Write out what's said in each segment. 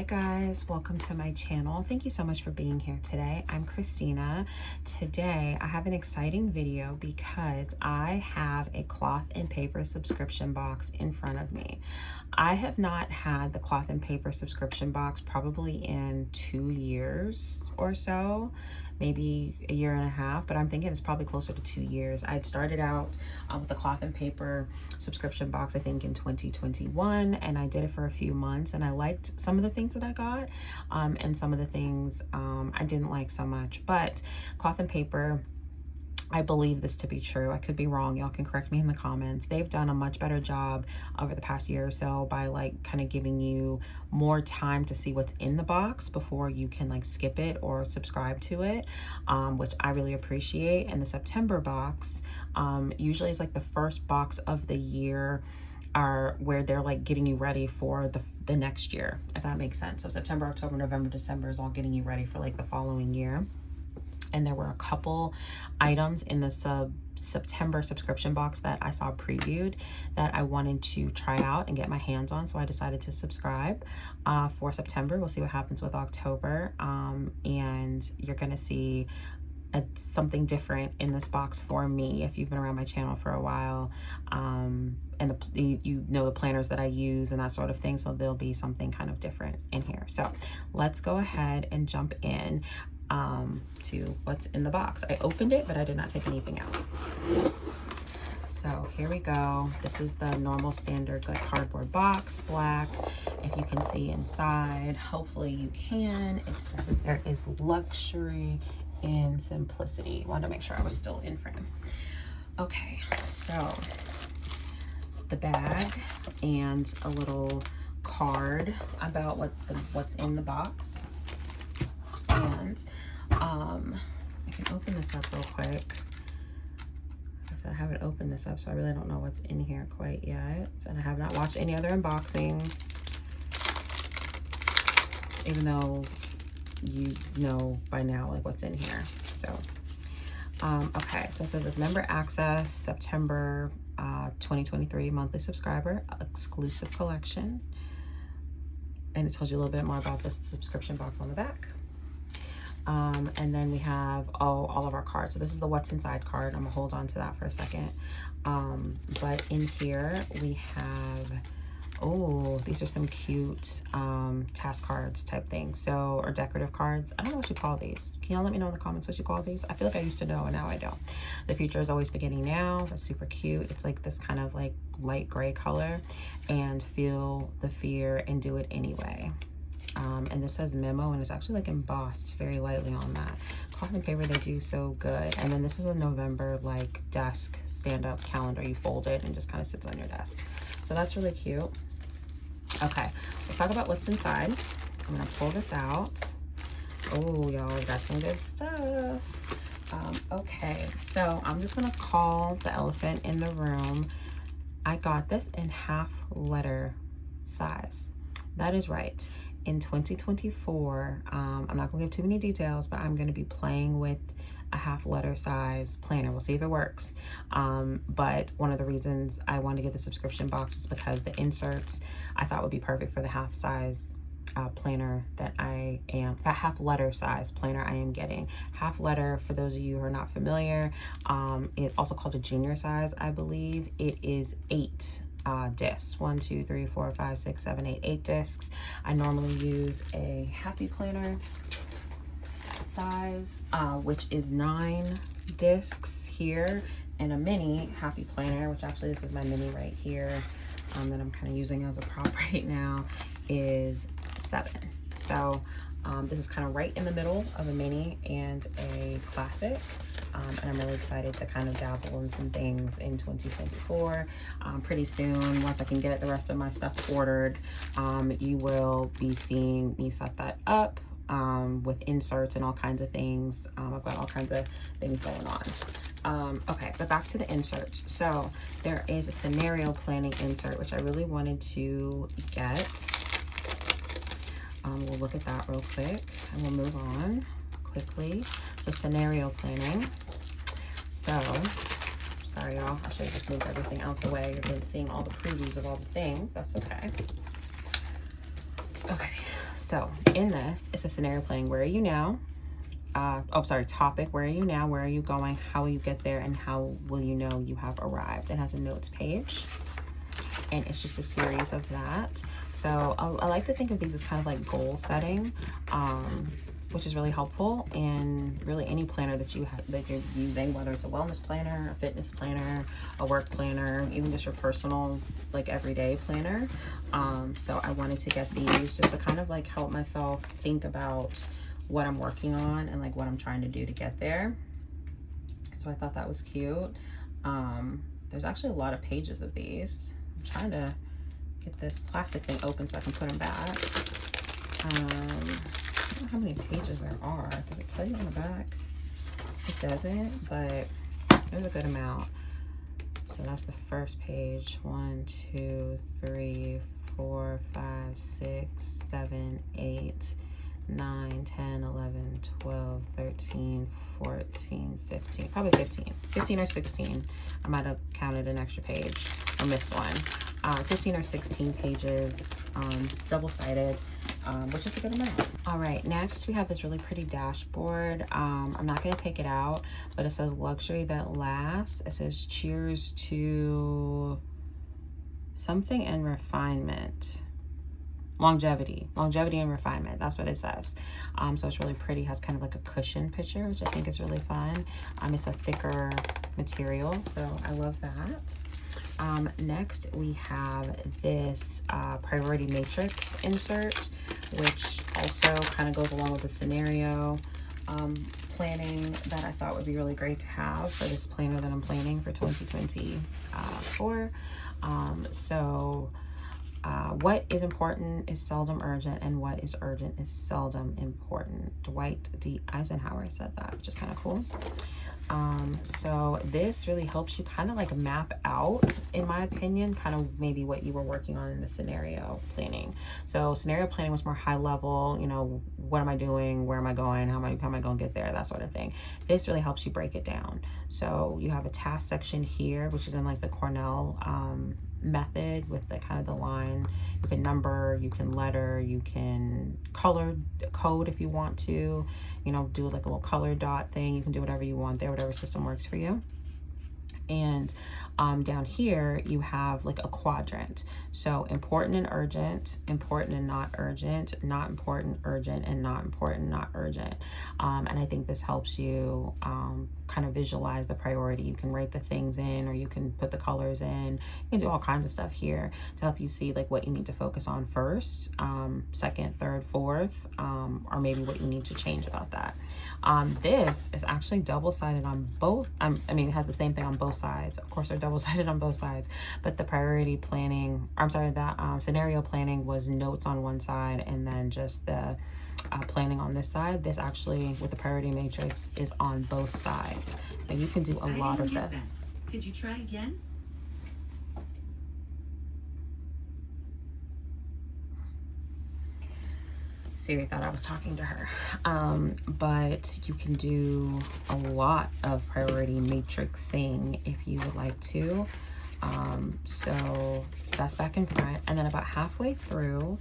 Hi guys, welcome to my channel. Thank you so much for being here today. I'm Christina. Today I have an exciting video because I have a Cloth and Paper subscription box in front of me. I have not had the Cloth and Paper subscription box probably in 2 years or so, maybe a year and a half, but I'm thinking it's probably closer to 2 years. I started out with the Cloth and Paper subscription box, I think in 2021, and I did it for a few months, and I liked some of the things that I got, and some of the things I didn't like so much. But Cloth and Paper, I believe this to be true. I could be wrong. Y'all can correct me in the comments. They've done a much better job over the past year or so by like kind of giving you more time to see what's in the box before you can like skip it or subscribe to it, which I really appreciate. And the September box usually is like the first box of the year, are where they're like getting you ready for the next year, if that makes sense. So September, October, November, December is all getting you ready for like the following year. And there were a couple items in the September subscription box that I saw previewed that I wanted to try out and get my hands on. So I decided to subscribe for September. We'll see what happens with October. And you're gonna see something different in this box for me if you've been around my channel for a while, and you know the planners that I use and that sort of thing, so there'll be something kind of different in here. So let's go ahead and jump in to what's in the box. I opened it, but I did not take anything out. So here we go. This is the normal standard like cardboard box, black. If you can see inside, hopefully you can. It says there is luxury and simplicity. Wanted to make sure I was still in frame. Okay, so the bag and a little card about what's in the box. And I can open this up real quick. Like I said, I haven't opened this up, so I really don't know what's in here quite yet. And I have not watched any other unboxings, even though you know by now like what's in here. So okay, so it says it's member access, September 2023 monthly subscriber exclusive collection, and it tells you a little bit more about this subscription box on the back. And then we have all of our cards. So this is the what's inside card. I'm gonna hold on to that for a second. But in here we have, oh, these are some cute task cards type things, so, or decorative cards. I don't know what you call these. Can y'all let me know in the comments what you call these? I feel like I used to know and now I don't. The future is always beginning now. That's super cute. It's like this kind of like light gray color, and feel the fear and do it anyway. And this says memo, and it's actually like embossed very lightly on that. Cloth and Paper, they do so good. And then this is a November like desk stand-up calendar. You fold it and just kind of sits on your desk. So that's really cute. Okay, let's talk about what's inside. I'm gonna pull this out. Oh, y'all, we got some good stuff. Okay, so I'm just gonna call the elephant in the room. I got this in half letter size. That is right. In 2024, I'm not gonna give too many details, but I'm gonna be playing with a half letter size planner. We'll see if it works. But one of the reasons I want to get the subscription box is because the inserts I thought would be perfect for the half size planner that half letter size planner I am getting. Half letter, for those of you who are not familiar, it's also called a junior size, I believe. It is 8 discs. 1, 2, 3, 4, 5, 6, 7, 8, 8 discs. I normally use a happy planner size, which is 9 discs here, and a mini happy planner, which actually this is my mini right here, that I'm kind of using as a prop right now, is 7. So this is kind of right in the middle of a mini and a classic. And I'm really excited to kind of dabble in some things in 2024. Pretty soon, once I can get the rest of my stuff ordered, you will be seeing me set that up with inserts and all kinds of things. I've got all kinds of things going on. Okay, but back to the inserts. So there is a scenario planning insert, which I really wanted to get. We'll look at that real quick and we'll move on quickly. So scenario planning. So, sorry y'all, I should have just moved everything out the way. You've been seeing all the previews of all the things. That's okay. Okay, So in this, it's a scenario planning. Where are you now? Topic. Where are you now? Where are you going? How will you get there? And how will you know you have arrived? It has a notes page, and it's just a series of that. So I like to think of these as kind of like goal setting, which is really helpful in really any planner that you have, that you're using, whether it's a wellness planner, a fitness planner, a work planner, even just your personal like everyday planner. So I wanted to get these just to kind of like help myself think about what I'm working on and like what I'm trying to do to get there. So I thought that was cute. There's actually a lot of pages of these. I'm trying to get this plastic thing open so I can put them back. I don't know how many pages there are. Does it tell you on the back? It doesn't, but there's a good amount. So that's the first page. 1, 2, 3, 4, 5, 6, 7, 8, 9, 10, 11, 12, 13, 14, 15, probably 15 or 16. I might have counted an extra page or missed one. 15 or 16 pages, double-sided, which is a good amount. All right, next we have this really pretty dashboard. I'm not going to take it out, but it says luxury that lasts. It says cheers to something and refinement. Longevity and refinement. That's what it says. So it's really pretty. Has kind of like a cushion picture, which I think is really fun. It's a thicker material, so I love that. Next we have this priority matrix insert, which also kind of goes along with the scenario planning that I thought would be really great to have for this planner that I'm planning for 2024. What is important is seldom urgent, and what is urgent is seldom important. Dwight D. Eisenhower said that, which is kind of cool. So this really helps you kind of like map out, in my opinion, kind of maybe what you were working on in the scenario planning. So scenario planning was more high level, you know, what am I doing? Where am I going? How am I going to get there? That sort of thing. This really helps you break it down. So you have a task section here, which is in like the Cornell, method with the kind of the line. You can number, you can letter, you can color code if you want to, you know, do like a little color dot thing. You can do whatever you want there, whatever system works for you. And down here you have like a quadrant. So important and urgent, important and not urgent, not important, urgent, and not important, not urgent. And I think this helps you kind of visualize the priority. You can write the things in, or you can put the colors in. You can do all kinds of stuff here to help you see like what you need to focus on first, second, third, fourth, or maybe what you need to change about that. This is actually double-sided on both. I mean, it has the same thing on both sides. Of course, they're double-sided on both sides, but the priority planning, that scenario planning was notes on one side, and then just the planning on this side. This actually, with the priority matrix, is on both sides. And you can do a lot of this. Could you try again? Siri thought I was talking to her. But you can do a lot of priority matrixing if you would like to. So that's back in front. And then about halfway through,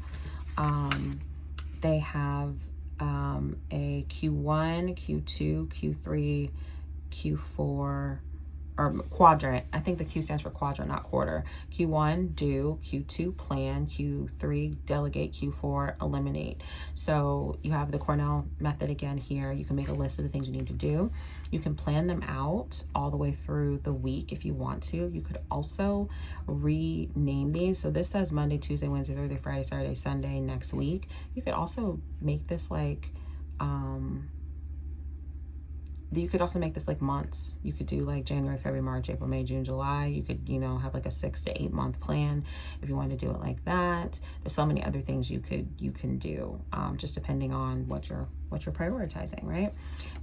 they have a Q1, Q2, Q3, Q4, or quadrant. I think the Q stands for quadrant, not quarter. Q1, do. Q2, plan. Q3, delegate. Q4, eliminate. So you have the Cornell method again here. You can make a list of the things you need to do. You can plan them out all the way through the week if you want to. You could also rename these. So this says Monday, Tuesday, Wednesday, Thursday, Friday, Saturday, Sunday next week. You could also make this like, you could also make this like months. You could do like January, February, March, April, May, June, July. You could, you know, have like a 6 to 8 month plan if you want to do it like that. There's so many other things you can do, just depending on what you're prioritizing, right?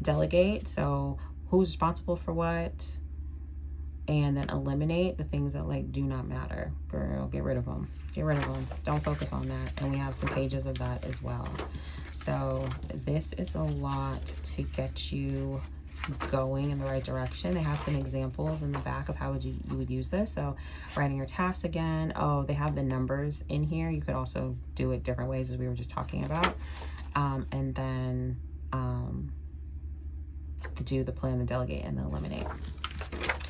Delegate. So who's responsible for what? And then eliminate the things that like do not matter. Girl, get rid of them. Get rid of them. Don't focus on that. And we have some pages of that as well. So this is a lot to get you going in the right direction. They have some examples in the back of how you would use this. So writing your tasks again. Oh, they have the numbers in here. You could also do it different ways as we were just talking about. And then do the plan, the delegate, and the eliminate.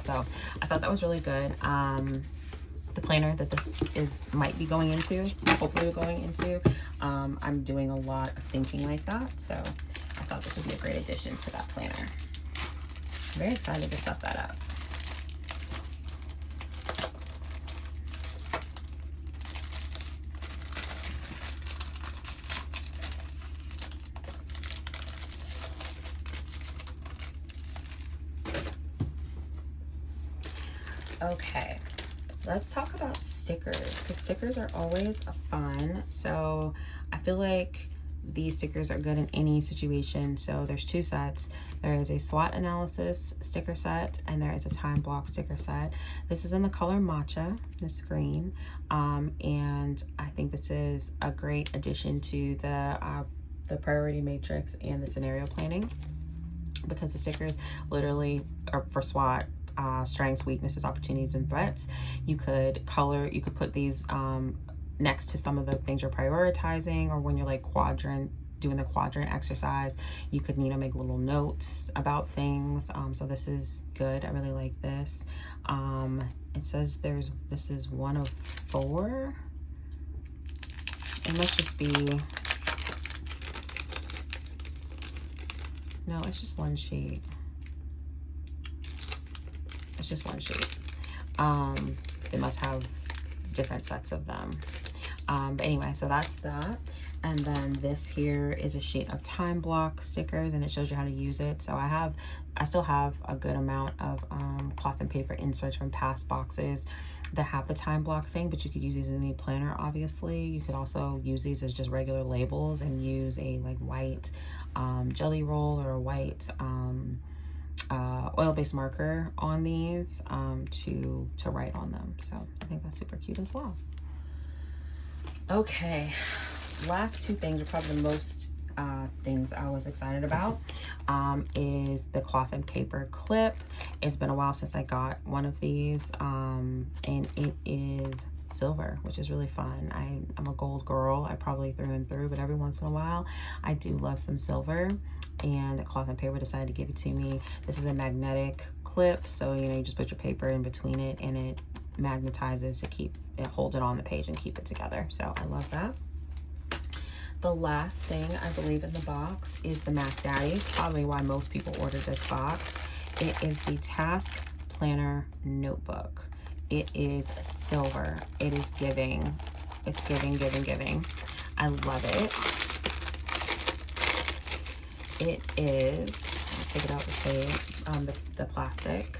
So I thought that was really good. The planner that this might be going into, hopefully going into, I'm doing a lot of thinking like that. So I thought this would be a great addition to that planner. I'm very excited to set that up. Okay, let's talk about stickers, because stickers are always fun. So I feel like these stickers are good in any situation. So there's two sets. There is a SWOT analysis sticker set, and there is a time block sticker set. This is in the color matcha, this green, and I think this is a great addition to the priority matrix and the scenario planning, because the stickers literally are for SWOT. Strengths, weaknesses, opportunities, and threats. You could put these next to some of the things you're prioritizing, or when you're like doing the quadrant exercise, you could make little notes about things. So this is good. I really like this. It says this is one of 4. It must just be, no, it's just one sheet. It's just one sheet. They must have different sets of them. But anyway, so that's that. And then this here is a sheet of time block stickers, and it shows you how to use it. So I still have a good amount of cloth and paper inserts from past boxes that have the time block thing, but you could use these in any planner, obviously. You could also use these as just regular labels and use a like white jelly roll or a white oil-based marker on these to write on them. So I think that's super cute as well. Okay, last 2 things are probably the most things I was excited about is the cloth and paper clip. It's been a while since I got one of these, and it is silver, which is really fun. I'm a gold girl, I probably through and through, but every once in a while I do love some silver, and the cloth and paper decided to give it to me. This is a magnetic clip, so you just put your paper in between it and it magnetizes to hold it on the page and keep it together. So I love that. The last thing I believe in the box is the Mac Daddy. Probably why most people order this box. It is the Task Planner Notebook. It is silver. It is giving. It's giving. I love it. It is, I'll take it out the plastic.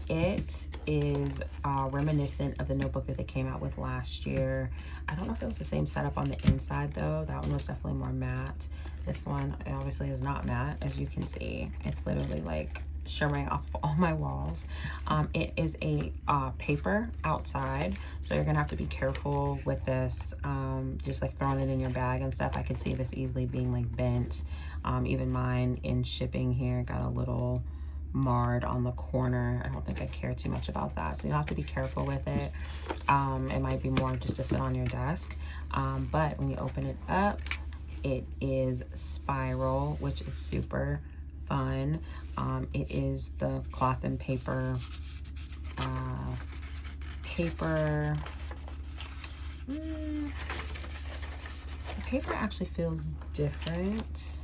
It is reminiscent of the notebook that they came out with last year. I don't know if it was the same setup on the inside though. That one was definitely more matte. This one obviously is not matte, as you can see. It's literally like shimmering off of all my walls. It is a paper outside, so you're gonna have to be careful with this, just like throwing it in your bag and stuff. I could see this easily being like bent. Even mine in shipping here got a little marred on the corner. I don't think I care too much about that, so you have to be careful with it. It might be more just to sit on your desk, but when you open it up, it is spiral, which is super fun. It is the cloth and paper the paper actually feels different,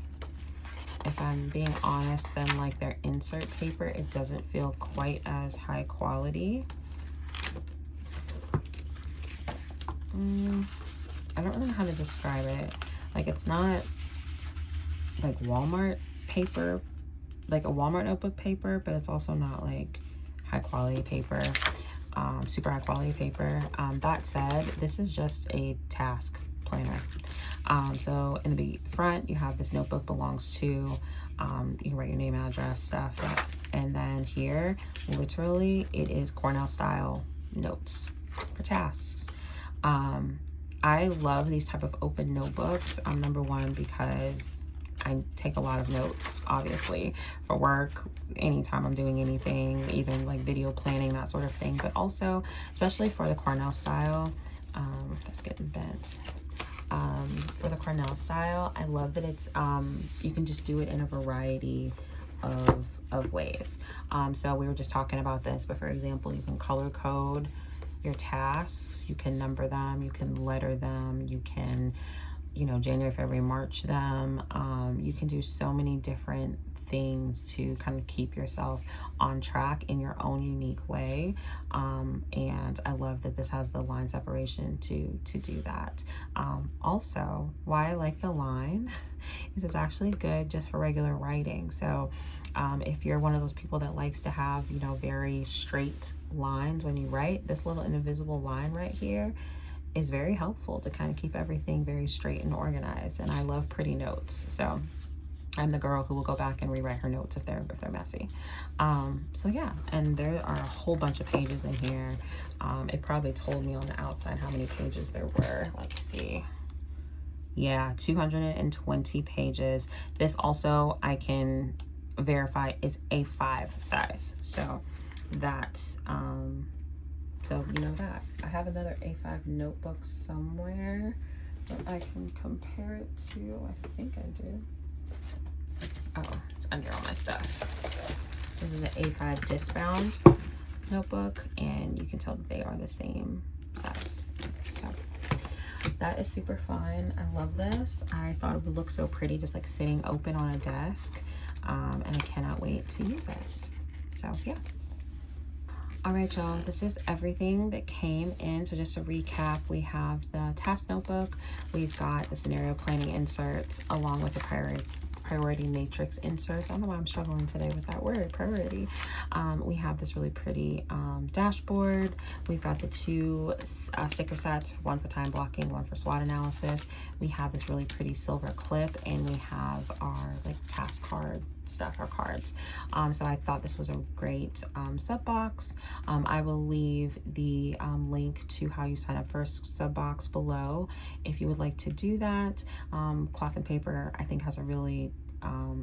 if I'm being honest, than like their insert paper. It doesn't feel quite as high quality. I don't really know how to describe it. Like, it's not like Walmart paper, like a Walmart notebook paper, but it's also not like high quality paper, super high quality paper. That said, this is just a task planner. So in the front, you have this notebook belongs to, you can write your name, address, stuff, and then here, literally, it is Cornell style notes for tasks. I love these type of open notebooks. Number one, because I take a lot of notes, obviously, for work, anytime I'm doing anything, even like video planning, that sort of thing, but also, especially for the Cornell style, that's getting bent. For the Cornell style, I love that it's, you can just do it in a variety of ways. So we were just talking about this, but for example, you can color code your tasks, you can number them, you can letter them, you can, you know, January, February, March them. You can do so many different things to kind of keep yourself on track in your own unique way. And I love that this has the line separation to do that. Also, why I like the line is it's actually good just for regular writing. So if you're one of those people that likes to have, you know, very straight lines when you write, this little invisible line right here is very helpful to kind of keep everything very straight and organized. And I love pretty notes, so I'm the girl who will go back and rewrite her notes if they're messy. So yeah, and there are a whole bunch of pages in here. It probably told me on the outside how many pages there were. Let's see. Yeah, 220 pages. This also I can verify is A5 size. So that's so you know that. I have another A5 notebook somewhere that I can compare it to. I think I do. Oh, it's under all my stuff. This is an A5 disc-bound notebook, and you can tell that they are the same size. So that is super fun. I love this. I thought it would look so pretty just like sitting open on a desk, and I cannot wait to use it. So yeah. All right, y'all, this is everything that came in. So just to recap, we have the task notebook, we've got the scenario planning inserts along with the priority matrix inserts. I don't know why I'm struggling today with that word, priority. We have this really pretty dashboard. We've got the two sticker sets, one for time blocking, one for SWOT analysis. We have this really pretty silver clip, and we have our like task card stuff, our cards. So I thought this was a great sub box. I will leave the link to how you sign up for a sub box below if you would like to do that. Cloth&Paper I think has a really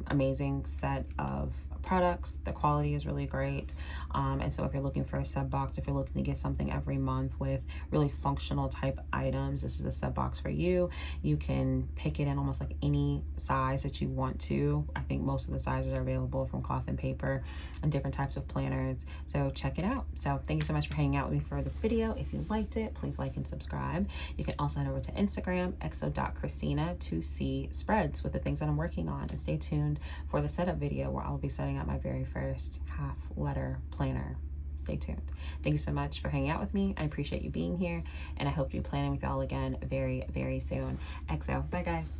amazing set of products. The quality is really great, and so if you're looking for a sub box, if you're looking to get something every month with really functional type items, this is a sub box for you. You can pick it in almost like any size that you want to. I think most of the sizes are available from Cloth&Paper and different types of planners, so check it out. So thank you so much for hanging out with me for this video. If you liked it, please like and subscribe. You can also head over to Instagram, exo.christina, to see spreads with the things that I'm working on, and stay tuned for the setup video where I'll be setting up my very first half letter planner. Stay tuned. Thank you so much for hanging out with me. I appreciate you being here, and I hope to be planning with y'all again very, very soon. XO. Bye, guys.